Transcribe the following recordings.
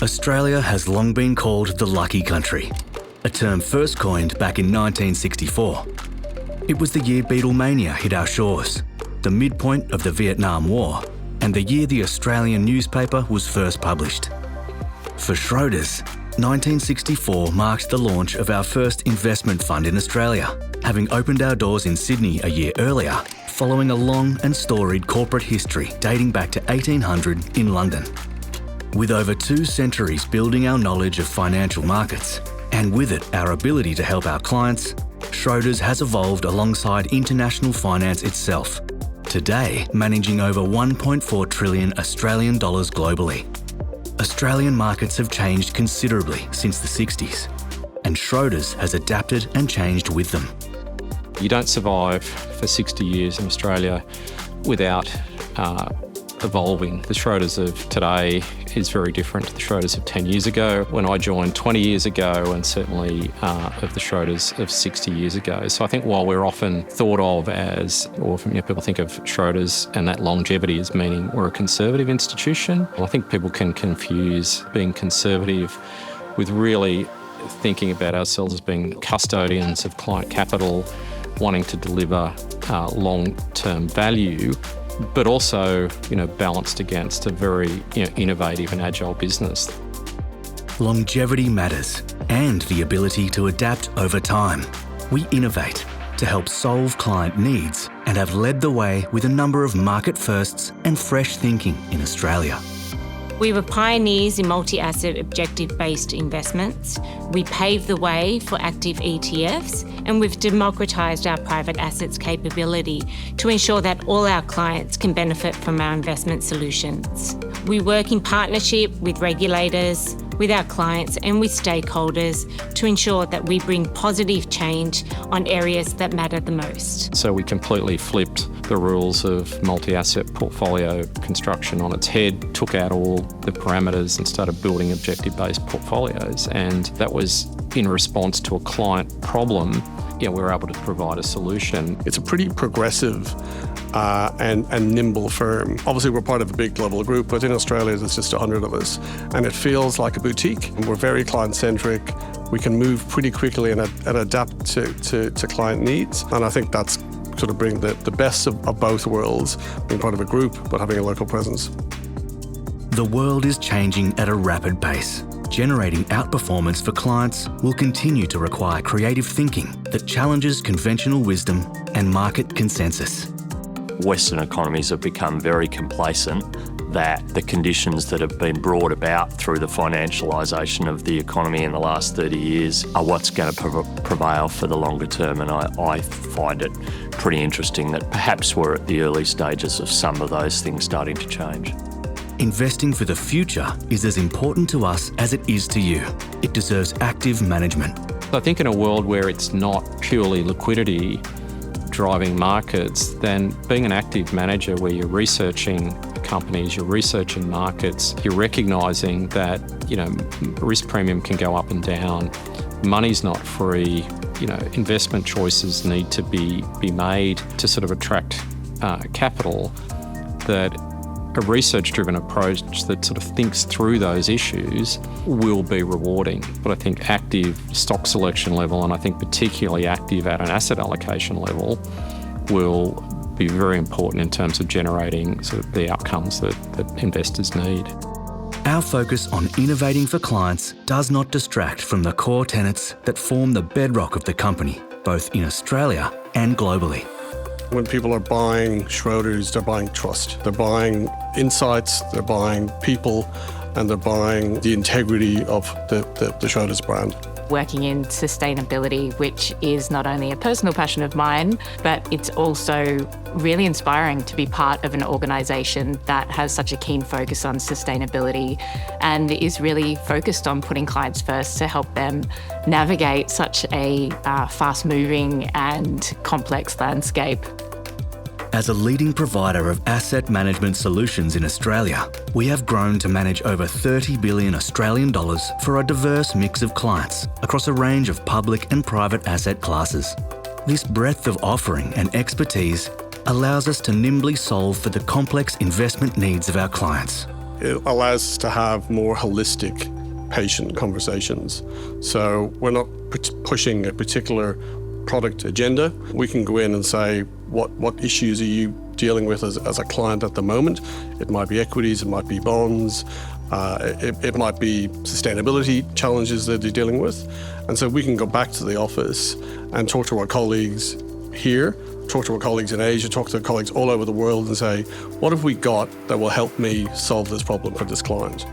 Australia has long been called the lucky country, a term first coined back in 1964. It was the year Beatlemania hit our shores, the midpoint of the Vietnam War, and the year the Australian newspaper was first published. For Schroders, 1964 marked the launch of our first investment fund in Australia, having opened our doors in Sydney a year earlier, following a long and storied corporate history dating back to 1800 in London. With over 2 centuries building our knowledge of financial markets, and with it our ability to help our clients, Schroders has evolved alongside international finance itself, today managing over 1.4 trillion Australian dollars globally. Australian markets have changed considerably since the 60s, and Schroders has adapted and changed with them. You don't survive for 60 years in Australia without evolving. The Schroders of today is very different to the Schroders of 10 years ago, when I joined 20 years ago, and certainly of the Schroders of 60 years ago. So I think while we're often thought of as, or often, people think of Schroders and that longevity as meaning we're a conservative institution, I think people can confuse being conservative with really thinking about ourselves as being custodians of client capital, wanting to deliver long-term value, but also, balanced against a very, innovative and agile business. Longevity matters, and the ability to adapt over time. We innovate to help solve client needs and have led the way with a number of market firsts and fresh thinking in Australia. We were pioneers in multi-asset objective-based investments. We paved the way for active ETFs, and we've democratised our private assets capability to ensure that all our clients can benefit from our investment solutions. We work in partnership with regulators, with our clients and with stakeholders to ensure that we bring positive change on areas that matter the most. So we completely flipped the rules of multi-asset portfolio construction on its head, took out all the parameters and started building objective-based portfolios. And that was in response to a client problem. We were able to provide a solution. It's a pretty progressive and nimble firm. Obviously, we're part of a big global group, but in Australia, there's just 100 of us. And it feels like a boutique. We're very client-centric. We can move pretty quickly and adapt to client needs. And I think that's sort of bring the best of both worlds, being part of a group, but having a local presence. The world is changing at a rapid pace. Generating outperformance for clients will continue to require creative thinking that challenges conventional wisdom and market consensus. Western economies have become very complacent that the conditions that have been brought about through the financialisation of the economy in the last 30 years are what's going to prevail for the longer term. And I find it pretty interesting that perhaps we're at the early stages of some of those things starting to change. Investing for the future is as important to us as it is to you. It deserves active management. I think in a world where it's not purely liquidity driving markets, then being an active manager where you're researching companies, you're researching markets, you're recognising that, risk premium can go up and down, money's not free, investment choices need to be made to sort of attract capital, that a research-driven approach that sort of thinks through those issues will be rewarding. But I think active stock selection level, and I think particularly active at an asset allocation level, will be very important in terms of generating sort of the outcomes that investors need. Our focus on innovating for clients does not distract from the core tenets that form the bedrock of the company, both in Australia and globally. When people are buying Schroders, they're buying trust. They're buying insights, they're buying people, and they're buying the integrity of the Schroders brand. Working in sustainability, which is not only a personal passion of mine, but it's also really inspiring to be part of an organisation that has such a keen focus on sustainability and is really focused on putting clients first to help them navigate such a fast-moving and complex landscape. As a leading provider of asset management solutions in Australia, we have grown to manage over 30 billion Australian dollars for a diverse mix of clients across a range of public and private asset classes. This breadth of offering and expertise allows us to nimbly solve for the complex investment needs of our clients. It allows us to have more holistic patient conversations. So we're not pushing a particular product agenda. We can go in and say, what issues are you dealing with as a client at the moment? It might be equities, it might be bonds, it might be sustainability challenges that you're dealing with. And so we can go back to the office and talk to our colleagues here, talk to our colleagues in Asia, talk to our colleagues all over the world and say, what have we got that will help me solve this problem for this client?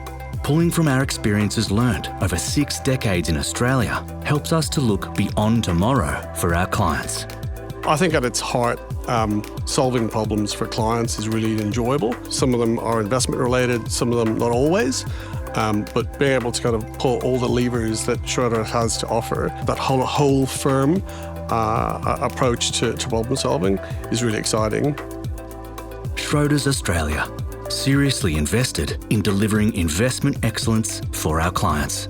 Pulling from our experiences learned over 6 decades in Australia helps us to look beyond tomorrow for our clients. I think at its heart, solving problems for clients is really enjoyable. Some of them are investment related, some of them not always. But being able to kind of pull all the levers that Schroders has to offer, that whole firm approach to problem solving is really exciting. Schroders Australia, seriously invested in delivering investment excellence for our clients.